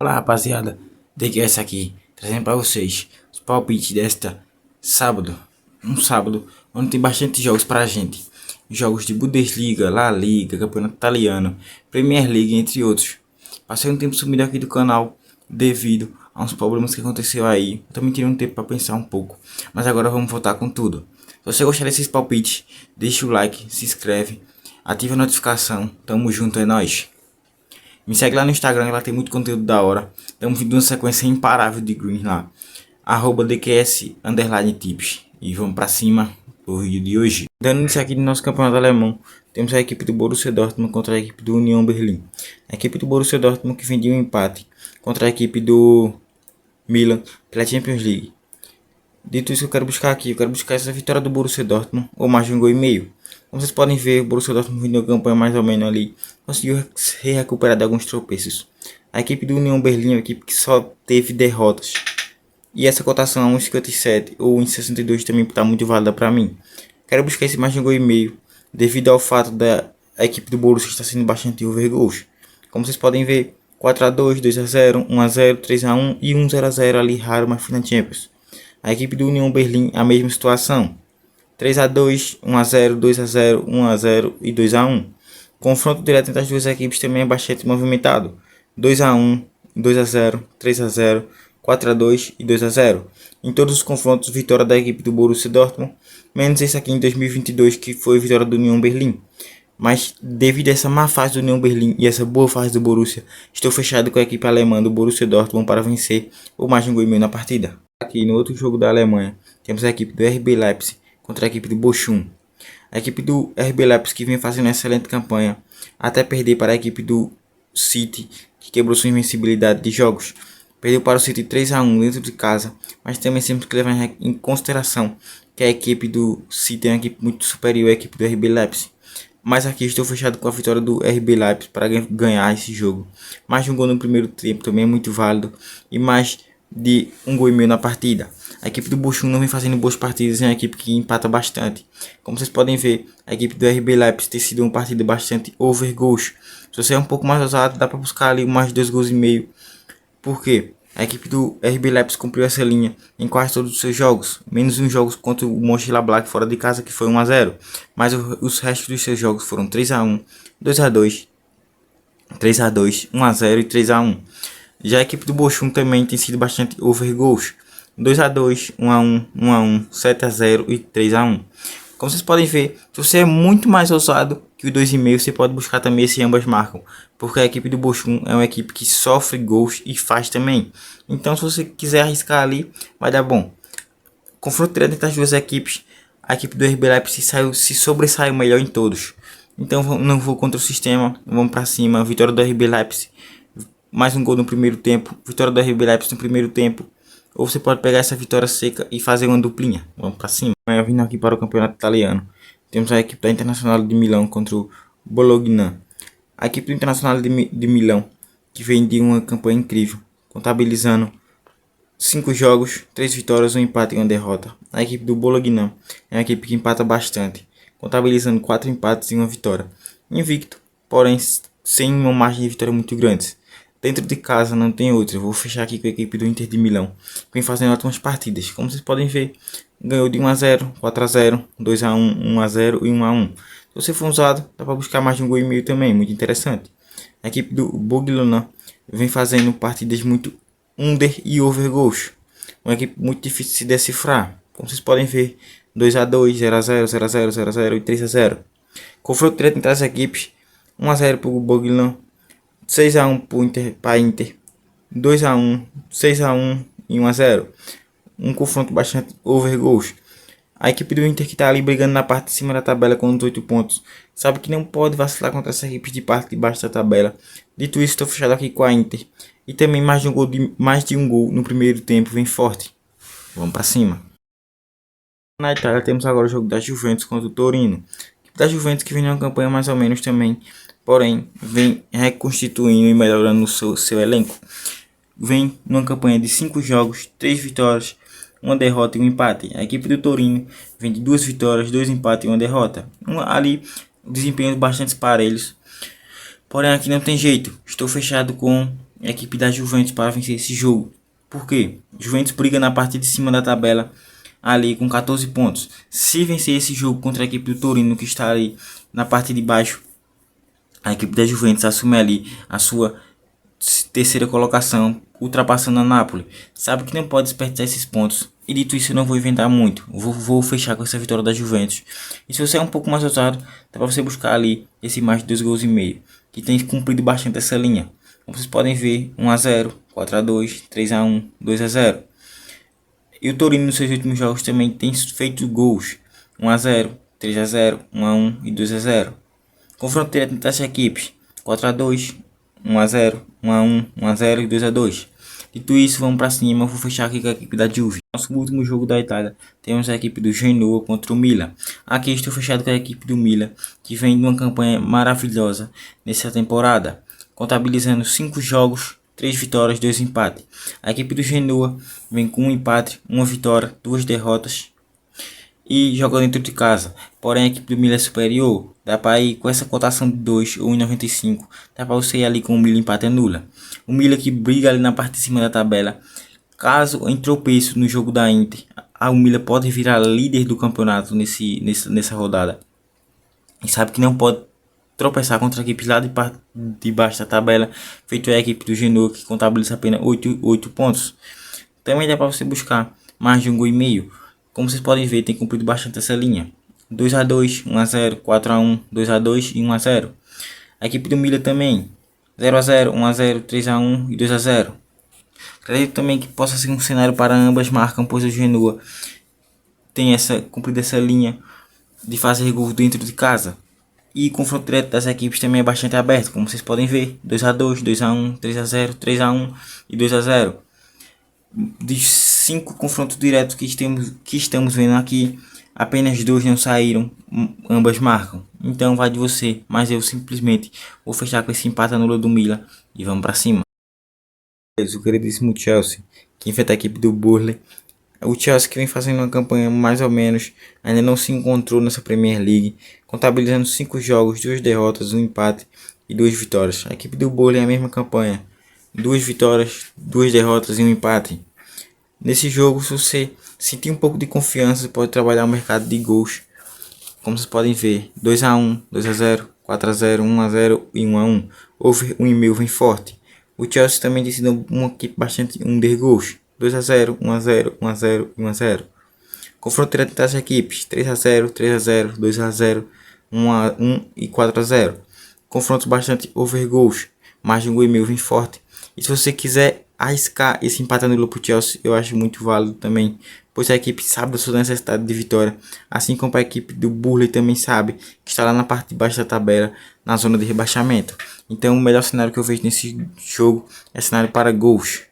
Fala rapaziada, DQS aqui, trazendo para vocês os palpites desta sábado, um sábado onde tem bastante jogos pra gente, jogos de Bundesliga, La Liga, Campeonato Italiano, Premier League, entre outros. Passei um tempo sumido aqui do canal devido a uns problemas que aconteceu aí, eu também tirei um tempo para pensar um pouco, mas agora vamos voltar com tudo. Se você gostar desses palpites, deixa o like, se inscreve, ativa a notificação, tamo junto, é nóis. Me segue lá no Instagram, lá tem muito conteúdo da hora. Estamos vindo uma sequência imparável de greens lá. @DQS_tips. E vamos pra cima pro vídeo de hoje. Dando início aqui no nosso campeonato alemão, temos a equipe do Borussia Dortmund contra a equipe do Union Berlim. A equipe do Borussia Dortmund que vendia um empate contra a equipe do Milan pela Champions League. Dito isso, eu quero buscar aqui. Eu quero buscar essa vitória do Borussia Dortmund ou mais de 1,5 gols. Como vocês podem ver, o Borussia Dortmund vindo uma campanha mais ou menos ali. Conseguiu se recuperar de alguns tropeços. A equipe do União Berlim é uma equipe que só teve derrotas. E essa cotação a 1,57 ou 1,62 também está muito válida para mim. Quero buscar esse mais de 1,5 gols devido ao fato da equipe do Borussia estar sendo bastante over gols. Como vocês podem ver, 4-2, 2-0, 1-0, 3-1 e 1-0 ali raro, mas foi na Champions. A equipe do União Berlim, a mesma situação. 3-2, 1-0, 2-0, 1-0 e 2-1. Confronto direto entre as duas equipes também é bastante movimentado. 2-1, 2-0, 3-0, 4-2 e 2-0. Em todos os confrontos, vitória da equipe do Borussia Dortmund, menos esse aqui em 2022 que foi vitória do União Berlim. Mas devido a essa má fase do União Berlim e essa boa fase do Borussia, estou fechado com a equipe alemã do Borussia Dortmund para vencer o mais de 1,5 gols na partida. Aqui no outro jogo da Alemanha, temos a equipe do RB Leipzig contra a equipe do Bochum. A equipe do RB Leipzig que vem fazendo uma excelente campanha, até perder para a equipe do City, que quebrou sua invencibilidade de jogos. Perdeu para o City 3-1 dentro de casa, mas também temos que levar em consideração que a equipe do City é uma equipe muito superior à equipe do RB Leipzig. Mas aqui estou fechado com a vitória do RB Leipzig para ganhar esse jogo. Mais de um gol no primeiro tempo também é muito válido e mais de 1,5 gols na partida. A equipe do Bochum não vem fazendo boas partidas, é uma equipe que empata bastante. Como vocês podem ver, a equipe do RB Leipzig tem sido uma partida bastante over gols. Se você é um pouco mais ousado, dá para buscar ali mais de 2,5 gols. Por quê? A equipe do RB Leipzig cumpriu essa linha em quase todos os seus jogos, menos um jogo contra o Mönchengladbach fora de casa que foi 1-0, mas os restos dos seus jogos foram 3-1, 2-2, 3-2, 1-0 e 3-1. Já a equipe do Bochum também tem sido bastante over gols, 2-2, 1-1, 1-1, 7-0 e 3-1. Como vocês podem ver, se você é muito mais ousado que o 2,5, você pode buscar também esse ambas marcam, porque a equipe do Bochum é uma equipe que sofre gols e faz também. Então se você quiser arriscar ali, vai dar bom. Confronto direto entre as duas equipes, a equipe do RB Leipzig se sobressaiu melhor em todos. Então não vou contra o sistema, vamos para cima, vitória do RB Leipzig. Mais um gol no primeiro tempo, vitória do RB Leipzig no primeiro tempo. Ou você pode pegar essa vitória seca e fazer uma duplinha. Vamos para cima. Vindo aqui para o campeonato italiano, temos a equipe da Internacional de Milão contra o Bologna. A equipe do Internacional de Milão, que vem de uma campanha incrível, contabilizando 5 jogos, 3 vitórias, um empate e uma derrota. A equipe do Bologna é uma equipe que empata bastante, contabilizando 4 empates e uma vitória. Invicto, porém sem uma margem de vitória muito grande. Dentro de casa não tem outra. Eu vou fechar aqui com a equipe do Inter de Milão, que vem fazendo ótimas partidas. Como vocês podem ver, ganhou de 1-0, 4-0, 2-1, 1-0 e 1-1. Se você for usado, dá para buscar mais de 1,5 gols também, muito interessante. A equipe do Bologna vem fazendo partidas muito under e over gols. Uma equipe muito difícil de se decifrar. Como vocês podem ver, 2-2, 0-0, 0-0, 0-0 e 3-0. Confronto direto entre as equipes, 1-0 para o Bologna, 6-1 para Inter, 2-1, 6-1 e 1-0. Um confronto bastante over gols. A equipe do Inter que está ali brigando na parte de cima da tabela com os 8 pontos, sabe que não pode vacilar contra essa equipe de parte de baixo da tabela. Dito isso, estou fechado aqui com a Inter. E também mais de um gol no primeiro tempo, vem forte. Vamos para cima. Na Itália temos agora o jogo da Juventus contra o Torino. A equipe da Juventus que vem numa campanha mais ou menos também, porém vem reconstituindo e melhorando o seu elenco. Vem numa campanha de 5 jogos, 3 vitórias, uma derrota e um empate. A equipe do Torino vem de 2 vitórias, 2 empates e uma derrota. Ali desempenhos bastante parelhos. Porém aqui não tem jeito. Estou fechado com a equipe da Juventus para vencer esse jogo. Por quê? Juventus briga na parte de cima da tabela ali com 14 pontos. Se vencer esse jogo contra a equipe do Torino, que está ali na parte de baixo, a equipe da Juventus assume ali a sua terceira colocação, ultrapassando a Napoli. Sabe que não pode desperdiçar esses pontos. E dito isso, eu não vou inventar muito. Vou fechar com essa vitória da Juventus. E se você é um pouco mais ousado, dá para você buscar ali esse mais de 2 gols e meio, que tem cumprido bastante essa linha. Como vocês podem ver, 1 a 0, 4 a 2, 3 a 1, 2 a 0. E o Torino nos seus últimos jogos também tem feito gols. 1 a 0, 3 a 0, 1 a 1 e 2 a 0. Confronto direto entre as equipes. 4 a 2, 1 a 0, 1 a 1, 1 a 0 e 2 a 2. Dito isso, vamos para cima. Eu vou fechar aqui com a equipe da Juve. Nosso último jogo da Itália, temos a equipe do Genoa contra o Milan. Aqui estou fechado com a equipe do Milan, que vem de uma campanha maravilhosa nessa temporada, contabilizando 5 jogos, 3 vitórias, 2 empates. A equipe do Genoa vem com um empate, uma vitória, 2 derrotas e joga dentro de casa. Porém, a equipe do Milan é superior. Dá para ir com essa cotação de 2 ou 1,95. Dá para você ir ali com o Milan empate anula. O Milan que briga ali na parte de cima da tabela. Caso em tropeço no jogo da Inter, o Milan pode virar líder do campeonato nessa rodada. E sabe que não pode tropeçar contra a equipe lá de baixo da tabela, feito a equipe do Genoa, que contabiliza apenas 8 pontos. Também dá para você buscar mais de 1 gol e meio. Como vocês podem ver, tem cumprido bastante essa linha. 2 a 2, 1 a 0, 4 a 1, 2 a 2 e 1 a 0. A equipe do Milan também. 0 a 0, 1 a 0, 3 a 1 e 2 a 0. Acredito também que possa ser um cenário para ambas marcas, pois o Genoa tem cumprido essa linha de fazer gols dentro de casa. E o confronto direto das equipes também é bastante aberto, como vocês podem ver. 2 a 2, 2 a 1, 3 a 0, 3 a 1 e 2 a 0. Dos 5 confrontos diretos que estamos vendo aqui, apenas 2 não saíram, ambas marcam. Então vai de você, mas eu simplesmente vou fechar com esse empate anula do Milan e vamos para cima. O queridíssimo Chelsea, que enfrenta a equipe do Burnley. O Chelsea, que vem fazendo uma campanha mais ou menos, ainda não se encontrou nessa Premier League, contabilizando 5 jogos, 2 derrotas, 1 empate e 2 vitórias. A equipe do Burnley é a mesma campanha, 2 vitórias, 2 derrotas e 1 empate. Nesse jogo, se você sentir um pouco de confiança, você pode trabalhar o mercado de gols. Como vocês podem ver, 2 a 1, 2 a 0, 4 a 0, 1 a 0 e 1 a 1. Over 1,5 vem forte. O Chelsea também tem sido uma equipe bastante gols. 2 a 0, 1 a 0, 1 a 0 e 1 a 0. Confronto direto das equipes: 3 a 0, 3 a 0, 2 a 0, 1 a 1 e 4 a 0. Confrontos bastante over gols. Mais de 1,5 vem forte. E se você quiser arriscar esse empate anula pro Chelsea, eu acho muito válido também, pois a equipe sabe da sua necessidade de vitória, assim como a equipe do Burnley também sabe que está lá na parte de baixo da tabela, na zona de rebaixamento. Então o melhor cenário que eu vejo nesse jogo é cenário para gols.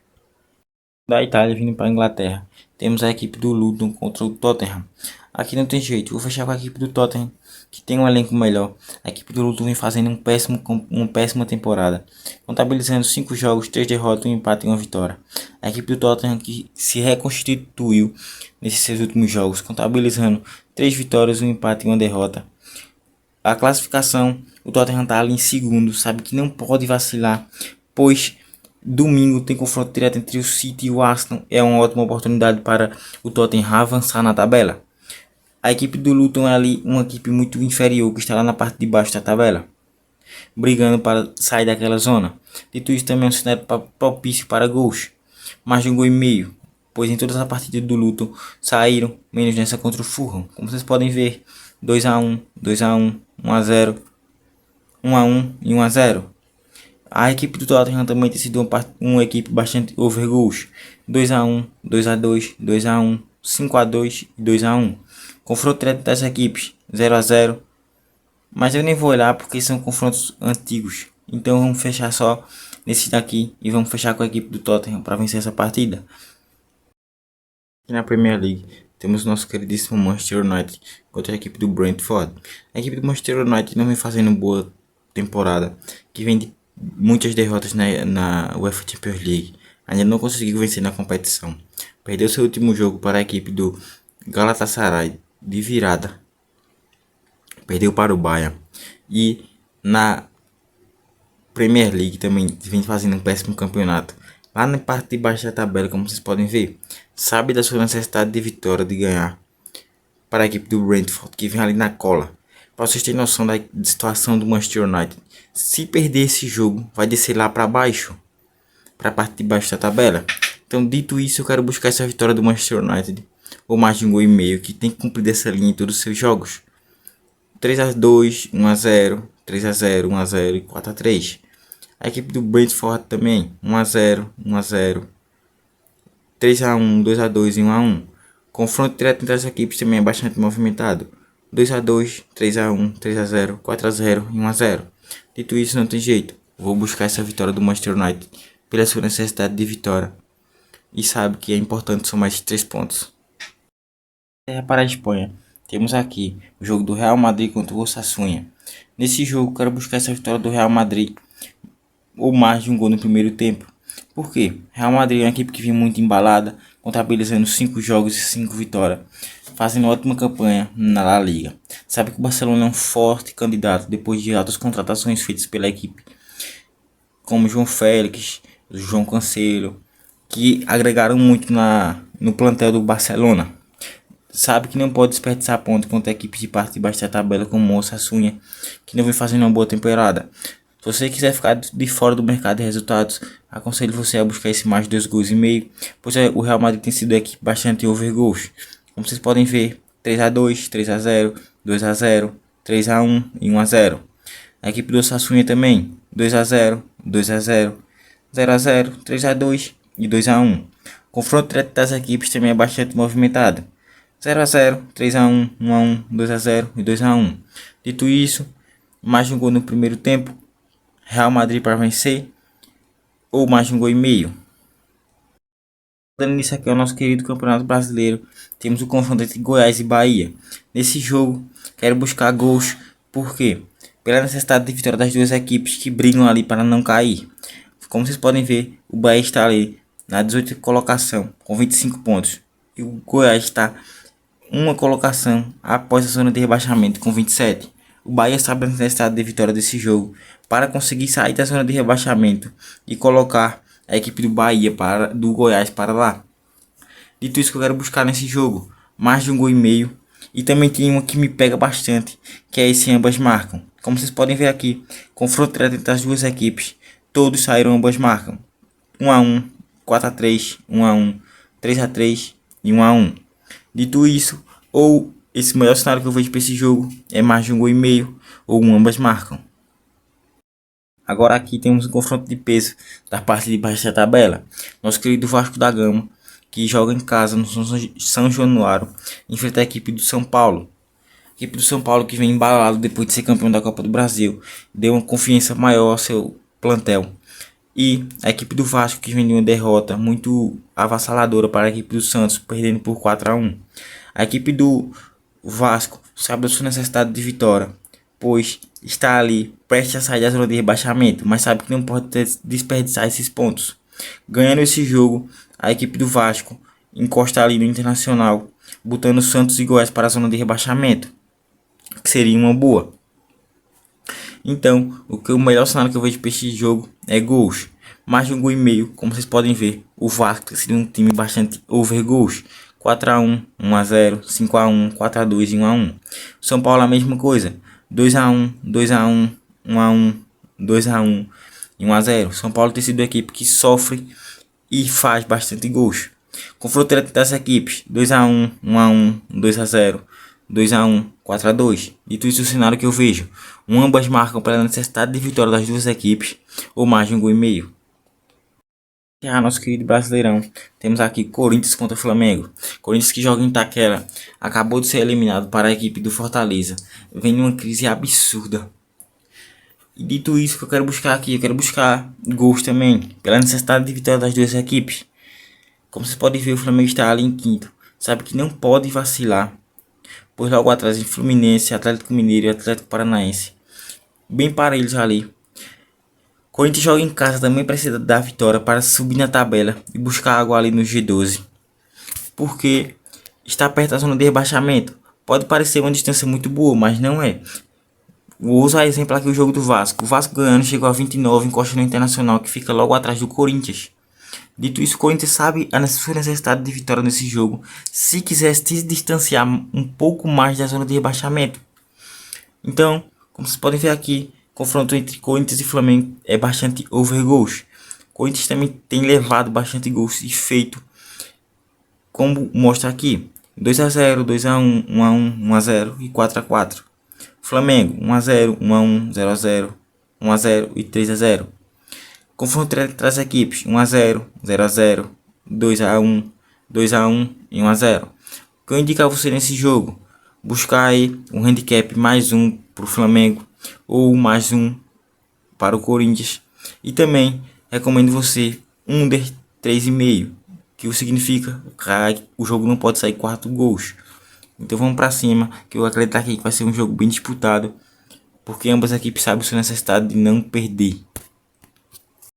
Da Itália vindo para a Inglaterra, temos a equipe do Luton contra o Tottenham. Aqui não tem jeito, vou fechar com a equipe do Tottenham, que tem um elenco melhor. A equipe do Luton vem fazendo uma péssima temporada, contabilizando 5 jogos, 3 derrotas, 1 empate e 1 vitória. A equipe do Tottenham, que se reconstituiu nesses seus últimos jogos, contabilizando 3 vitórias, 1 empate e 1 derrota. A classificação, o Tottenham está ali em segundo, sabe que não pode vacilar, pois domingo tem confronto direto entre o City e o Arsenal. É uma ótima oportunidade para o Tottenham avançar na tabela. A equipe do Luton é ali uma equipe muito inferior, que está lá na parte de baixo da tabela, brigando para sair daquela zona. Dito isso, também é um cenário propício para gols. Mais de 1 gol e meio, pois em todas as partidas do Luton saíram, menos nessa contra o Fulham. Como vocês podem ver, 2 a 1, 2 a 1, 1 a 0, 1 a 1 e 1 a 0. A equipe do Tottenham também tem sido uma equipe bastante over gols. 2 a 1, 2 a 2, 2 a 1, 5 a 2 e 2 a 1. Confronto direto das equipes: 0 a 0. Mas eu nem vou olhar porque são confrontos antigos. Então vamos fechar só nesse daqui e vamos fechar com a equipe do Tottenham para vencer essa partida. E na Premier League temos o nosso queridíssimo Manchester United contra a equipe do Brentford. A equipe do Manchester United não vem fazendo boa temporada, que vem de muitas derrotas na UEFA Champions League. Ainda não conseguiu vencer na competição. Perdeu seu último jogo para a equipe do Galatasaray de virada. Perdeu para o Bayern. E na Premier League também vem fazendo um péssimo campeonato. Lá na parte de baixo da tabela, como vocês podem ver, sabe da sua necessidade de vitória, de ganhar para a equipe do Brentford, que vem ali na cola. Para vocês terem noção da situação do Manchester United, se perder esse jogo, vai descer lá para baixo, para a parte de baixo da tabela. Então, dito isso, eu quero buscar essa vitória do Manchester United, ou mais de um gol e meio, que tem que cumprir essa linha em todos os seus jogos. 3-2, 1-0, 3-0, 1-0 e 4-3. A equipe do Brentford também, 1-0, 1-0, 3-1, 2-2 e 1-1. Confronto direto entre as equipes também é bastante movimentado. 2-2, 3-1, 3-0, 4-0 e 1-0. Dito isso, não tem jeito. Vou buscar essa vitória do Manchester United pela sua necessidade de vitória. E sabe que é importante somar esses 3 pontos. Para a Espanha, temos aqui o jogo do Real Madrid contra o Osasuna. Nesse jogo, quero buscar essa vitória do Real Madrid ou mais de um gol no primeiro tempo. Por quê? Real Madrid é uma equipe que vem muito embalada, contabilizando 5 jogos e 5 vitórias, fazendo ótima campanha na La Liga. Sabe que o Barcelona é um forte candidato depois de altas contratações feitas pela equipe, como João Félix, João Cancelo, que agregaram muito no plantel do Barcelona. Sabe que não pode desperdiçar ponto contra a equipe de parte de baixo da tabela como o Osasuna, que não vem fazendo uma boa temporada. Se você quiser ficar de fora do mercado de resultados, aconselho você a buscar esse mais de 2 gols e meio, pois o Real Madrid tem sido a equipe bastante over gols. Como vocês podem ver, 3-2, 3-0, 2-0, 3-1 e 1-0. A equipe do Osasuna também, 2-0, 2-0, 0-0, 3-2 e 2-1. O confronto direto das equipes também é bastante movimentado. 0-0, 3-1, 1-1, 2-0 e 2-1. Dito isso, mais de um gol no primeiro tempo, Real Madrid para vencer, ou mais de um gol e meio. Dando início aqui ao nosso querido Campeonato Brasileiro, temos o confronto entre Goiás e Bahia. Nesse jogo, quero buscar gols, por quê? Pela necessidade de vitória das duas equipes que brigam ali para não cair. Como vocês podem ver, o Bahia está ali na 18ª colocação, com 25 pontos. E o Goiás está uma colocação após a zona de rebaixamento, com 27. O Bahia sabe a necessidade de vitória desse jogo para conseguir sair da zona de rebaixamento e colocar a equipe do Bahia do Goiás para lá. Dito isso, que eu quero buscar nesse jogo mais de um gol e meio. E também tem uma que me pega bastante, que é esse ambas marcam. Como vocês podem ver aqui, confronto direto entre as duas equipes, todos saíram ambas marcam. 1-1, 4-3, 1-1, 3-3 e 1-1. Dito isso, ou esse melhor cenário que eu vejo para esse jogo é mais de um gol e meio, ou ambas marcam. Agora aqui temos um confronto de peso da parte de baixo da tabela. Nosso querido Vasco da Gama, que joga em casa no São Januário, enfrenta a equipe do São Paulo. A equipe do São Paulo que vem embalado depois de ser campeão da Copa do Brasil, deu uma confiança maior ao seu plantel. E a equipe do Vasco que vem de uma derrota muito avassaladora para a equipe do Santos, perdendo por 4-1. A equipe do Vasco sabe da sua necessidade de vitória, pois está ali prestes a sair da zona de rebaixamento, mas sabe que não pode desperdiçar esses pontos. Ganhando esse jogo, a equipe do Vasco encosta ali no Internacional, botando Santos e Goiás para a zona de rebaixamento, que seria uma boa. Então, o melhor cenário que eu vejo para este jogo é gols. Mais de um gol e meio, como vocês podem ver. O Vasco seria um time bastante over gols. 4-1, 1-0, 5-1, 4-2 e 1-1. São Paulo a mesma coisa. 2-1, 2-1, 1-1, 2-1 e 1-0. São Paulo tem sido a equipe que sofre e faz bastante gols. Confronto direto das equipes. 2-1, 1-1, 2-0. 2-1, 4-2. Dito isso, o cenário que eu vejo, ambas marcam pela necessidade de vitória das duas equipes, ou mais de um gol e meio. Nosso querido Brasileirão, temos aqui Corinthians contra Flamengo. Corinthians, que joga em Itaquera, acabou de ser eliminado para a equipe do Fortaleza, vem numa crise absurda. E dito isso, que eu quero buscar aqui, eu quero buscar gols também, pela necessidade de vitória das duas equipes. Como vocês podem ver, o Flamengo está ali em quinto, sabe que não pode vacilar, pois logo atrás em Fluminense, Atlético Mineiro e Atlético Paranaense, bem parelhos ali. Corinthians joga em casa, também precisa da vitória para subir na tabela e buscar água ali no G12, porque está perto da zona de rebaixamento. Pode parecer uma distância muito boa, mas não é. Vou usar exemplo aqui o jogo do Vasco. O Vasco ganhando chegou a 29, encosta no Internacional, que fica logo atrás do Corinthians. Dito isso, o Corinthians sabe a sua necessidade de vitória nesse jogo, se quiser se distanciar um pouco mais da zona de rebaixamento. Então, como vocês podem ver aqui, confronto entre Corinthians e Flamengo é bastante over gols. Corinthians também tem levado bastante gols e feito, como mostra aqui, 2-0, 2-1, 1-1, 1-0 e 4-4. Flamengo 1-0, 1-1, 0-0, 1-0 e 3-0. Confronto entre as equipes 1-0, 0-0, 2-1, 2-1 e 1-0. O que eu indico a você nesse jogo? Buscar aí um handicap mais um para o Flamengo ou mais um para o Corinthians. E também recomendo você under 3,5, que significa que o jogo não pode sair 4 gols. Então vamos para cima, que eu acredito aqui que vai ser um jogo bem disputado, porque ambas as equipes sabem sua necessidade de não perder.